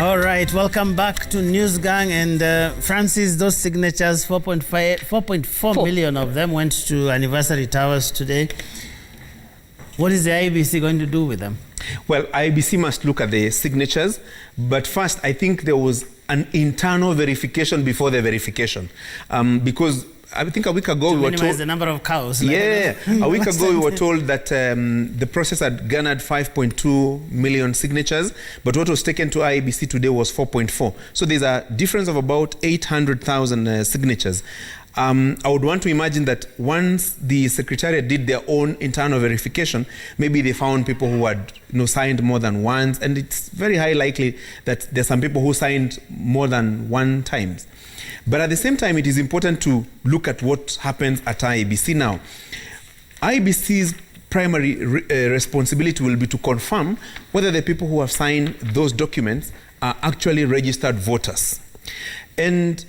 All right, welcome back to News Gang. And Francis, those signatures, 4.4 million of them went to anniversary towers today. What is the IEBC going to do with them? Well, IEBC must look at the signatures, but first I think there was an internal verification before the verification, because I think a week ago we were told the number of cows. Yeah, a week ago we were told that the process had garnered 5.2 million signatures, but what was taken to IEBC today was 4.4. So there's a difference of about 800,000 signatures. I would want to imagine that once the Secretariat did their own internal verification, maybe they found people who had signed more than once, and it's very high likely that there's some people who signed more than one times. But at the same time, it is important to look at what happens at IEBC now. IEBC's primary responsibility will be to confirm whether the people who have signed those documents are actually registered voters. And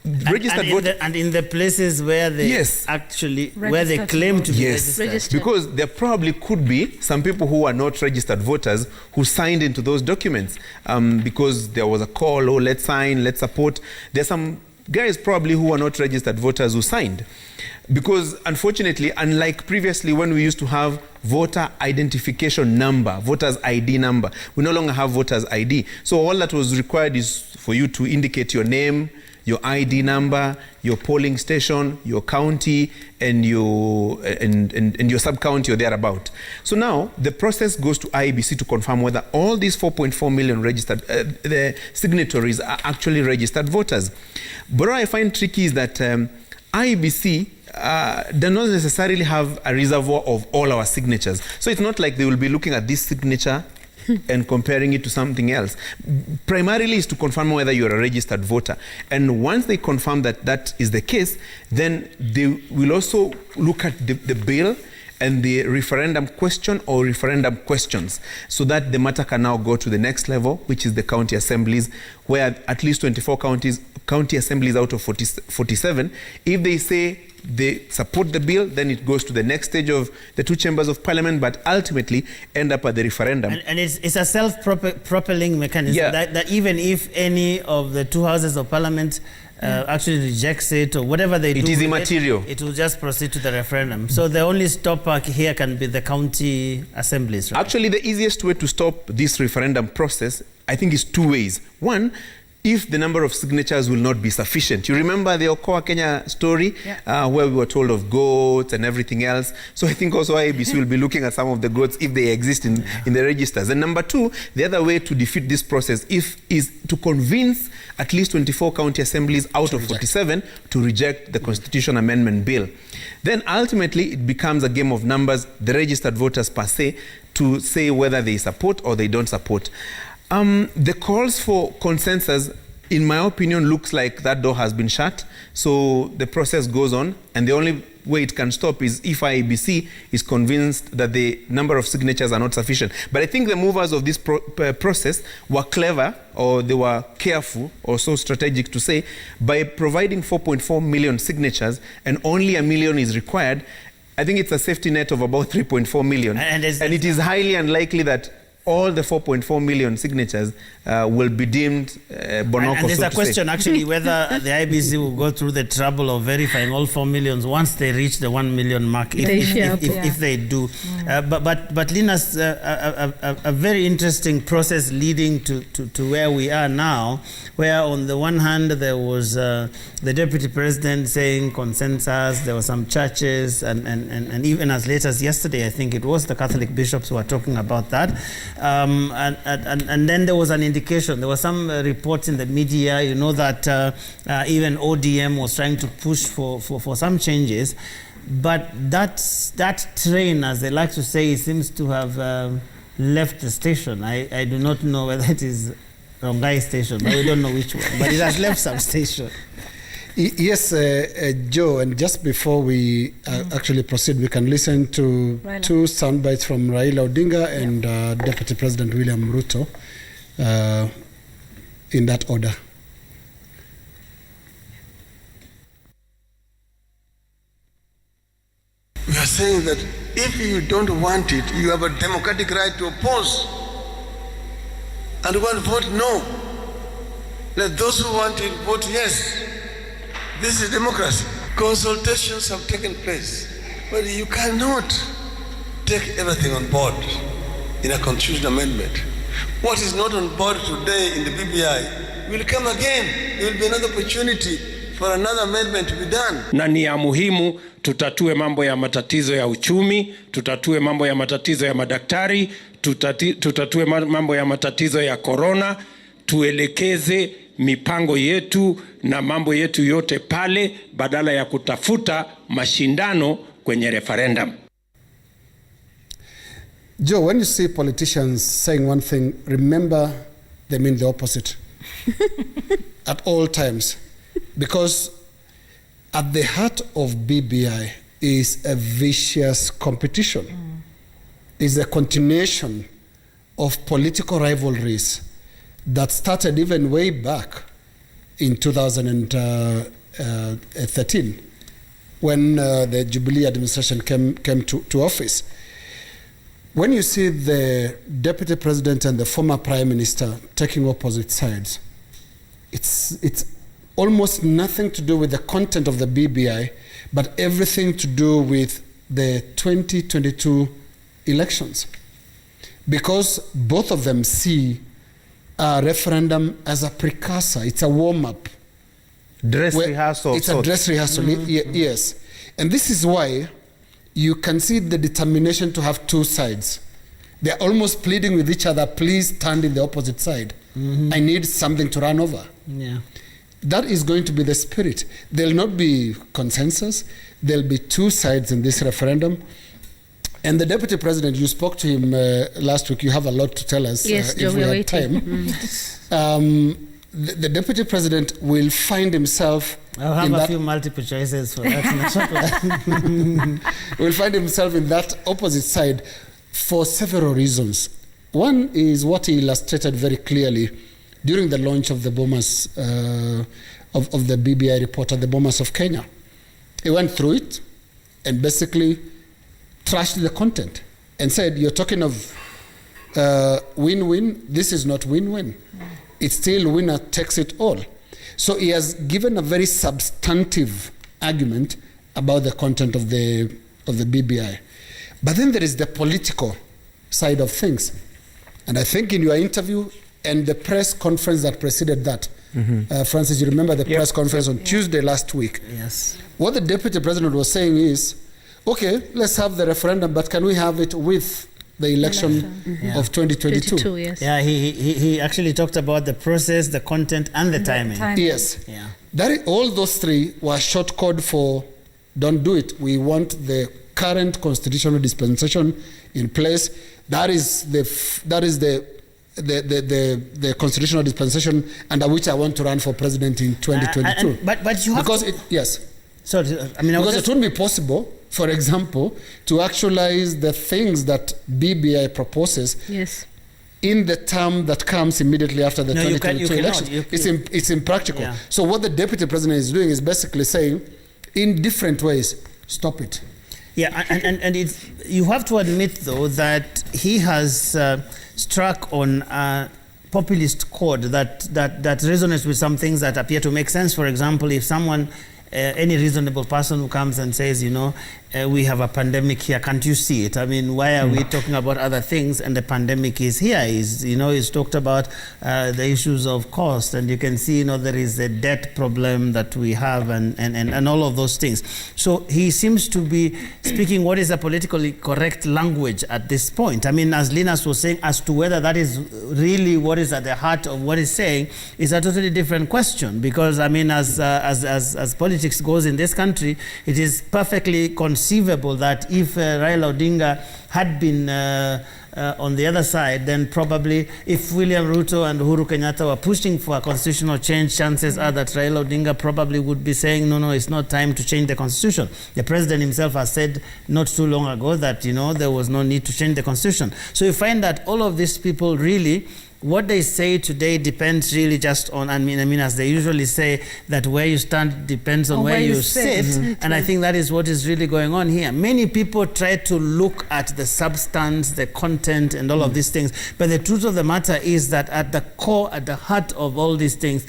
registered voters, and in the places where they actually where they claim to be registered. Because there probably could be some people who are not registered voters who signed into those documents because there was a call, oh, let's sign, let's support. There's some guys probably who are not registered voters who signed, because unfortunately, unlike previously when we used to have voter identification number, voters ID number, we no longer have voters ID. So all that was required is for you to indicate your name, your ID number, your polling station, your county, and your sub-county or thereabout. So now the process goes to IEBC to confirm whether all these 4.4 million registered the signatories are actually registered voters. But what I find tricky is that IEBC does not necessarily have a reservoir of all our signatures. So it's not like they will be looking at this signature and comparing it to something else. Primarily is to confirm whether you're a registered voter. And once they confirm that that is the case, then they will also look at the bill and the referendum question or referendum questions, so that the matter can now go to the next level, which is the county assemblies, where at least 24 county assemblies out of 47, if they say they support the bill, then it goes to the next stage of the two chambers of parliament, but ultimately end up at the referendum. And it's a self-propelling mechanism, that even if any of the two houses of parliament actually rejects it or whatever they do, it is immaterial. It will just proceed to the referendum. So the only stopper here can be the county assemblies, right? Actually, the easiest way to stop this referendum process, I think, is two ways. One, if the number of signatures will not be sufficient. You remember the Okoa Kenya story, where we were told of goats and everything else. So I think also IEBC will be looking at some of the goats if they exist in the registers. And number two, the other way to defeat this process is to convince at least 24 county assemblies out of 47 to reject the Constitution Amendment Bill. Then ultimately it becomes a game of numbers, the registered voters per se, to say whether they support or they don't support. The calls for consensus, in my opinion, looks like that door has been shut. So the process goes on, and the only way it can stop is if IEBC is convinced that the number of signatures are not sufficient. But I think the movers of this process were clever, or they were careful, or so strategic to say, by providing 4.4 million signatures and only 1 million is required. I think it's a safety net of about 3.4 million. And it is highly unlikely that all the 4.4 million signatures will be deemed bonoko. And there's a question actually whether the IEBC will go through the trouble of verifying all 4 millions once they reach the 1 million mark, if they do. But Linus, a very interesting process leading to where we are now, where on the one hand there was the Deputy President saying consensus, there were some churches, and even as late as yesterday, I think it was the Catholic bishops who were talking about that. And then there was an indication, there were some reports in the media, that even ODM was trying to push for some changes, but that train, as they like to say, seems to have left the station. I do not know whether it is Rongai station, but we don't know which one, but it has left some station. Yes, Joe, and just before we actually proceed, we can listen to two soundbites from Raila Odinga and Deputy President William Ruto in that order. are saying that if you don't want it, you have a democratic right to oppose. And one vote no. Let those who want it vote yes. This is democracy. Consultations have taken place, but you cannot take everything on board in a constitutional amendment. What is not on board today in the BBI will come again. There will be another opportunity for another amendment to be done. Na ni ya muhimu tutatue mambo ya matatizo ya uchumi, tutatue mambo ya matatizo ya madaktari, tutatue mambo ya matatizo ya corona, tuelekeze mipango yetu na mambo yetu yote pale badala ya kutafuta mashindano kwenye referendum. Joe, when you see politicians saying one thing, remember they mean the opposite at all times. Because at the heart of BBI is a vicious competition. Is a continuation of political rivalries that started even way back in 2013 when the Jubilee administration came to office. When you see the deputy president and the former prime minister taking opposite sides, it's almost nothing to do with the content of the BBI, but everything to do with the 2022 elections. Because both of them see a referendum as a precursor. It's a warm-up. Dress rehearsal. It's a dress rehearsal, yes. And this is why you can see the determination to have two sides. They're almost pleading with each other, please stand in the opposite side. I need something to run over. Yeah. That is going to be the spirit. There'll not be consensus. There'll be two sides in this referendum. And the deputy president, you spoke to him last week. You have a lot to tell us. Yes, if we have time. The deputy president will find himself. I'll have a few multiple choices for that. Will find himself in that opposite side for several reasons. One is what he illustrated very clearly during the launch of the Bomas of the BBI report at the Bomas of Kenya. He went through it and basically trashed the content and said, you're talking of win-win. This is not win-win. It's still winner takes it all. So he has given a very substantive argument about the content of the BBI. But then there is the political side of things. And I think in your interview and the press conference that preceded that, Francis, you remember the press conference on Tuesday last week? Yes. What the deputy president was saying is, okay, let's have the referendum, but can we have it with the election of 2022? Yes. Yeah, he actually talked about the process, the content, and the timing. Yes. Yeah. All those three were short code for don't do it. We want the current constitutional dispensation in place. That is the constitutional dispensation under which I want to run for president in 2022. But you have yes. So I mean, because it wouldn't be possible, for example, to actualize the things that BBI proposes. Yes. In the term that comes immediately after the 2022 election. It's impractical. Yeah. So what the deputy president is doing is basically saying, in different ways, stop it. Yeah, and it's, you have to admit, though, that he has struck on a populist chord that resonates with some things that appear to make sense. For example, if someone, any reasonable person who comes and says, you know, we have a pandemic here, can't you see it? I mean, why are we talking about other things and the pandemic is here? He's talked about the issues of cost, and you can see, you know, there is a debt problem that we have and all of those things. So he seems to be speaking what is a politically correct language at this point. I mean, as Linus was saying, as to whether that is really what is at the heart of what he's saying is a totally different question, because, I mean, as politics goes in this country, it is perfectly conceivable that if Raila Odinga had been on the other side, then probably if William Ruto and Uhuru Kenyatta were pushing for a constitutional change, chances are that Raila Odinga probably would be saying, no, it's not time to change the constitution. The president himself has said not too long ago that, you know, there was no need to change the constitution. So you find that all of these people really what they say today depends really just on, I mean, as they usually say, that where you stand depends on where you sit. And I think that is what is really going on here. Many people try to look at the substance, the content, and all of these things. But the truth of the matter is that at the core, at the heart of all these things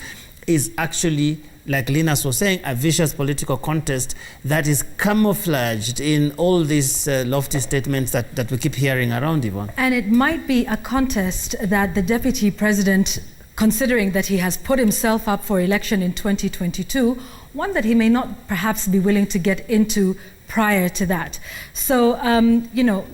is actually, like Linus was saying, a vicious political contest that is camouflaged in all these lofty statements that we keep hearing around, Yvonne. And it might be a contest that the deputy president, considering that he has put himself up for election in 2022, one that he may not perhaps be willing to get into prior to that. So, you know,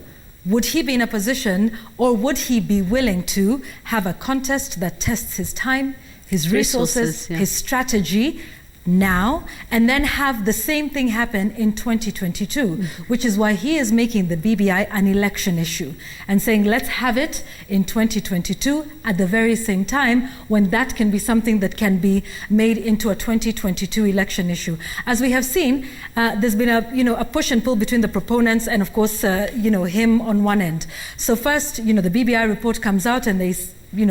would he be in a position, or would he be willing to have a contest that tests his time, his resources, his strategy now, and then have the same thing happen in 2022, which is why he is making the BBI an election issue and saying, let's have it in 2022 at the very same time, when that can be something that can be made into a 2022 election issue. As we have seen, there's been a push and pull between the proponents and, of course, him on one end. So first, the BBI report comes out and they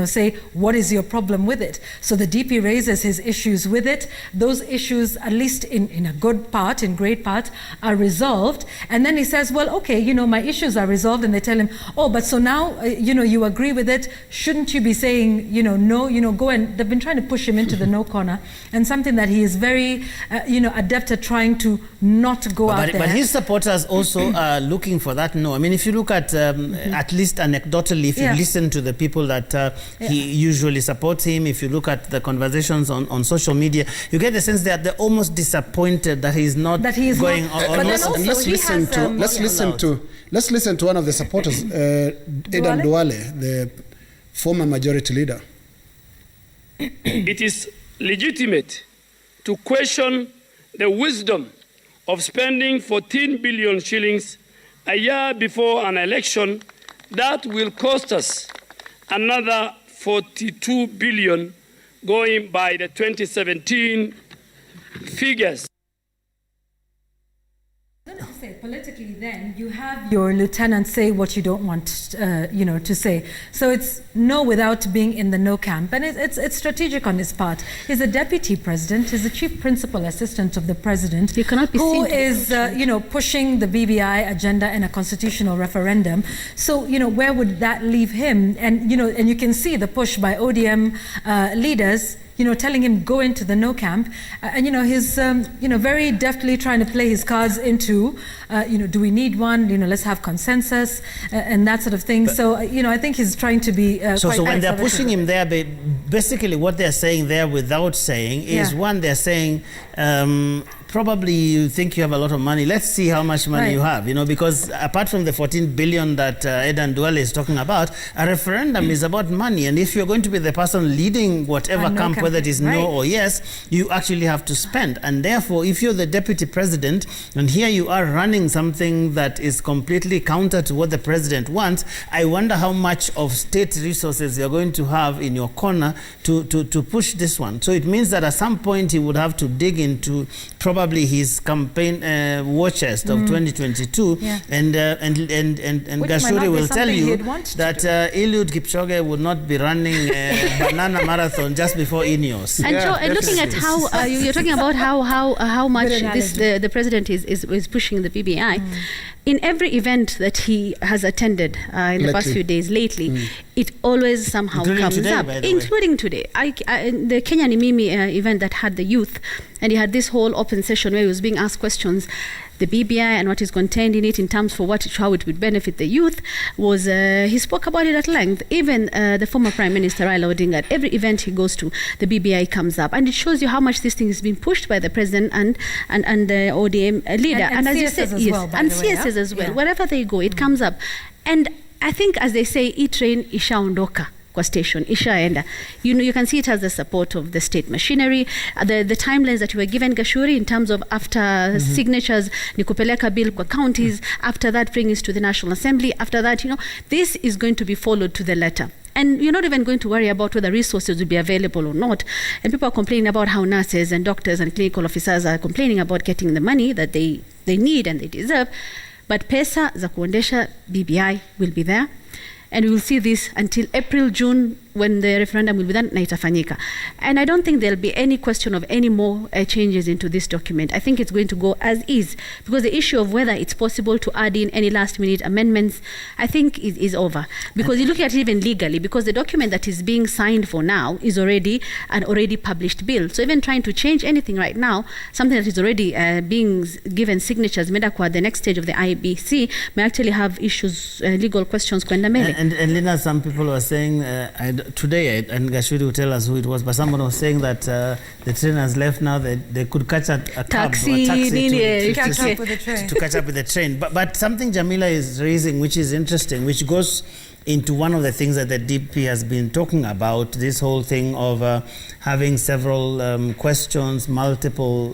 say, what is your problem with it? So the DP raises his issues with it. Those issues, at least in a good part, in great part, are resolved. And then he says, well, okay, my issues are resolved. And they tell him, oh, but so now, you agree with it. Shouldn't you be saying, no, go and, they've been trying to push him into the no corner. And something that he is very, adept at trying to not go out there. But his supporters also are looking for that no. I mean, if you look at, at least anecdotally, if you listen to the people that he usually supports him, if you look at the conversations on social media, you get the sense that they're almost disappointed that he's not going on. Let's listen to one of the supporters, Adan Duale, the former majority leader. It is legitimate to question the wisdom of spending 14 billion shillings a year before an election that will cost us another 42 billion going by the 2017 figures. Politically, then you have your lieutenant say what you don't want, to say. So it's no without being in the no camp, and it's strategic on his part. He's a deputy president. He's the chief principal assistant of the president. You cannot be who is, pushing the BBI agenda in a constitutional referendum. So where would that leave him? And and you can see the push by ODM leaders, telling him go into the no camp, and he's very deftly trying to play his cards into do we need one? Let's have consensus and that sort of thing. So I think he's trying to be so when they're pushing him there, basically what they're saying there without saying is one, they're saying probably you think you have a lot of money. Let's see how much money you have, because apart from the 14 billion that Adan Duale is talking about, a referendum is about money. And if you're going to be the person leading whatever camp, whether it is no or yes, you actually have to spend. And therefore, if you're the deputy president, and here you are running something that is completely counter to what the president wants, I wonder how much of state resources you're going to have in your corner to push this one. So it means that at some point he would have to dig into probably his campaign war chest of 2022, and Gashuri will tell you that Eliud Kipchoge would not be running a banana marathon just before Ineos. And Joe, looking at how you're talking about how much the president is pushing the BBI. In every event that he has attended in the past few days lately, it always somehow comes up, including today. The Kenya Nimimi event that had the youth, and he had this whole open session where he was being asked questions. The BBI and what is contained in it in terms for how it would benefit the youth was, he spoke about it at length. Even the former Prime Minister Raila Odinga, at every event he goes to, the BBI comes up. And it shows you how much this thing is being pushed by the President and the ODM leader. And as you said, CSs as well. Wherever they go, it comes up. And I think, as they say, train ishaondoka kwa station ishaenda. You can see it has the support of the state machinery. The timelines that you were given, Gashuri, in terms of after signatures, ni kupeleka bill kwa counties, after that bring it to the National Assembly, after that, this is going to be followed to the letter. And you're not even going to worry about whether resources will be available or not. And people are complaining about how nurses and doctors and clinical officers are complaining about getting the money that they need and they deserve. But pesa za kuendesha BBI will be there. And we will see this until April, June when the referendum will be done, na itafanyika. And I don't think there'll be any question of any more changes into this document. I think it's going to go as is, because the issue of whether it's possible to add in any last-minute amendments, I think is over. Because you look at it even legally, because the document that is being signed for now is already an already published bill. So even trying to change anything right now, something that is already being given signatures, the next stage of the IBC, may actually have issues, legal questions. And Lina, some people were saying, today, and Gashuri will tell us who it was, but someone was saying that the train has left now, that they could catch a taxi to catch up with the train. To catch up with the train. But something Jamila is raising, which is interesting, which goes into one of the things that the DP has been talking about, this whole thing of having several questions, multiple,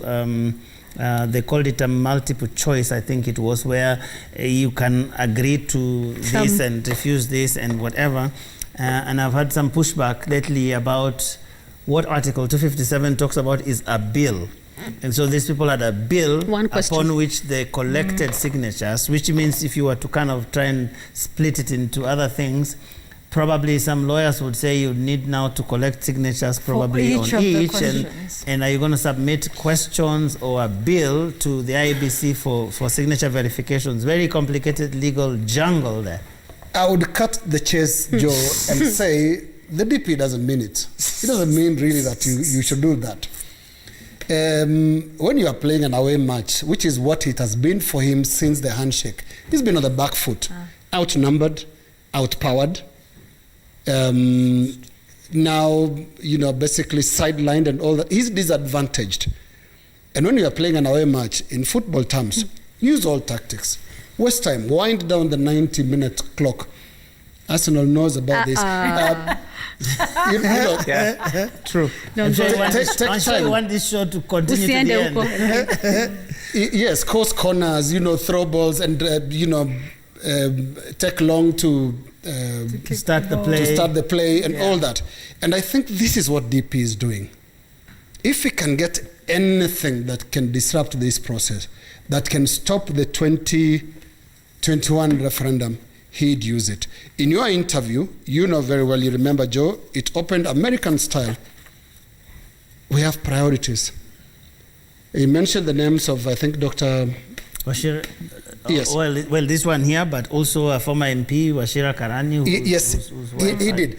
they called it a multiple choice, I think it was, where you can agree to this and refuse this and whatever. And I've had some pushback lately about what Article 257 talks about is a bill. And so these people had a bill upon which they collected signatures, which means if you were to kind of try and split it into other things, probably some lawyers would say you need now to collect signatures probably on each. And are you going to submit questions or a bill to the IEBC for signature verifications? Very complicated legal jungle there. I would cut the chase, Joe, and say the DP doesn't mean it. It doesn't mean really that you should do that. When you are playing an away match, which is what it has been for him since the handshake, he's been on the back foot, outnumbered, outpowered, now, basically sidelined and all that. He's disadvantaged. And when you are playing an away match, in football terms, use all tactics. Waste time, wind down the 90-minute clock. Arsenal knows about this. True. No, take time. You want this show to continue to the end. Yes, course corners, throw balls, and take long to start the play and all that. And I think this is what DP is doing. If we can get anything that can disrupt this process, that can stop the 2021 referendum, he'd use it. In your interview, you know very well, you remember, Joe, it opened American style. We have priorities. You mentioned the names of, I think, Dr. Washira. Yes. Well, this one here, but also a former MP, Washira Karani. He did.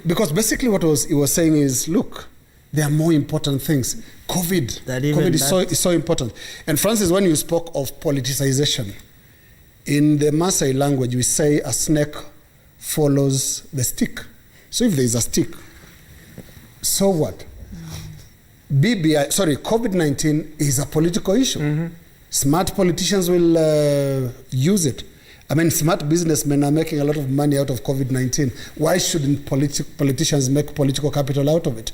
Because basically what he was saying is, look, there are more important things. COVID is so important. And Francis, when you spoke of politicization, in the Maasai language, we say a snake follows the stick. So if there is a stick, so what? COVID-19 is a political issue. Mm-hmm. Smart politicians will use it. I mean, smart businessmen are making a lot of money out of COVID-19. Why shouldn't politicians make political capital out of it?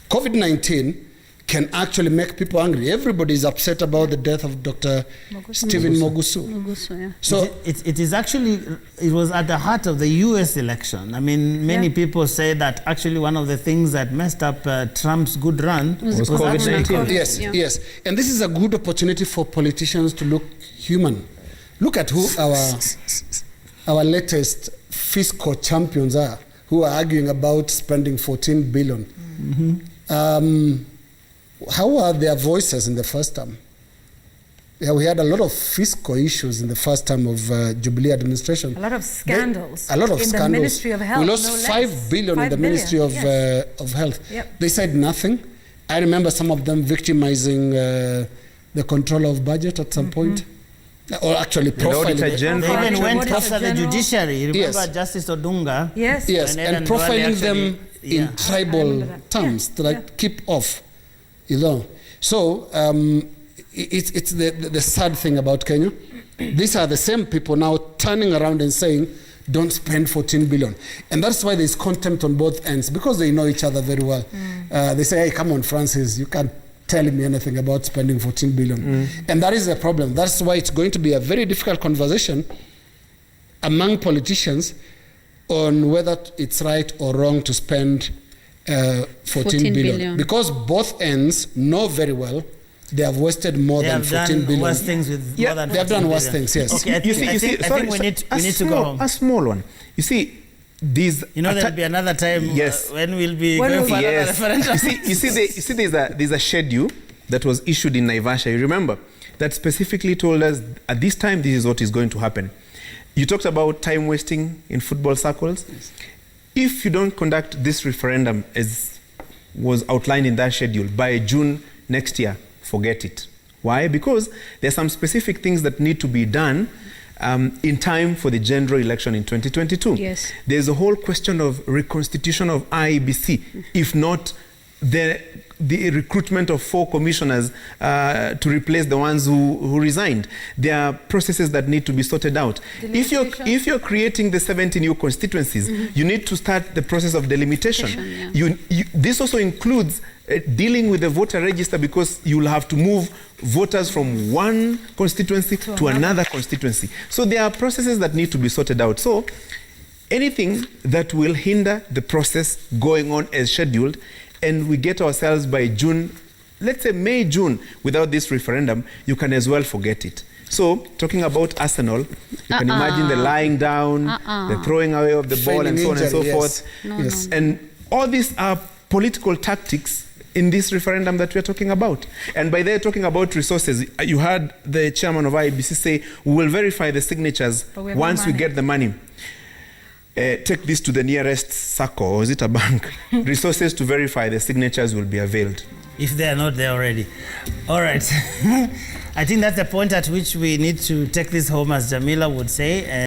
COVID-19 can actually make people angry. Everybody is upset about the death of Dr. Stephen Mogusu. So it is actually, it was at the heart of the US election. I mean, many people say that actually one of the things that messed up Trump's good run was COVID-19. Yes. And this is a good opportunity for politicians to look human. Look at who our latest fiscal champions are, who are arguing about spending 14 billion. Mm-hmm. How are their voices in the first term? Yeah, we had a lot of fiscal issues in the first term of Jubilee administration. A lot of scandals. In the Ministry of Health. We lost $5 billion in the Ministry of Health. Yep. They said nothing. I remember some of them victimizing the controller of budget at some point. Or actually profiling. They even went after the judiciary. Remember Justice Odunga? Yes. And profiling them in tribal terms to keep off. So it's the sad thing about Kenya. These are the same people now turning around and saying, don't spend 14 billion. And that's why there's contempt on both ends, because they know each other very well. They say, hey, come on, Francis, you can't tell me anything about spending 14 billion. And that is the problem. That's why it's going to be a very difficult conversation among politicians on whether it's right or wrong to spend 14 billion. Because both ends know very well they have wasted more than 14 billion. Worse things with they have done worse things, yes. Okay, I think we need to go home. A small one. You see, these... there'll be another time yes. When we'll be going for another referendum. You see there's a schedule that was issued in Naivasha, you remember, that specifically told us at this time, this is what is going to happen. You talked about time wasting in football circles. Yes. If you don't conduct this referendum as was outlined in that schedule by June next year, forget it. Why? Because there are some specific things that need to be done in time for the general election in 2022. Yes. There's a whole question of reconstitution of IEBC, if not the recruitment of 4 commissioners to replace the ones who resigned. There are processes that need to be sorted out. If you're creating the 70 new constituencies, you need to start the process of delimitation. Yeah. This also includes dealing with the voter register, because you'll have to move voters from one constituency to another constituency. So there are processes that need to be sorted out. So anything that will hinder the process going on as scheduled, and we get ourselves by June, let's say May, June, without this referendum, you can as well forget it. So, talking about Arsenal, you can imagine the lying down, the throwing away of the ball, and so on and so forth. Yes. And all these are political tactics in this referendum that we're talking about. And by there, talking about resources, you heard the chairman of IEBC say, we will verify the signatures once we get the money. Take this to the nearest SACCO, or is it a bank? Resources to verify the signatures will be availed. If they are not there already. All right. I think that's the point at which we need to take this home, as Jamila would say.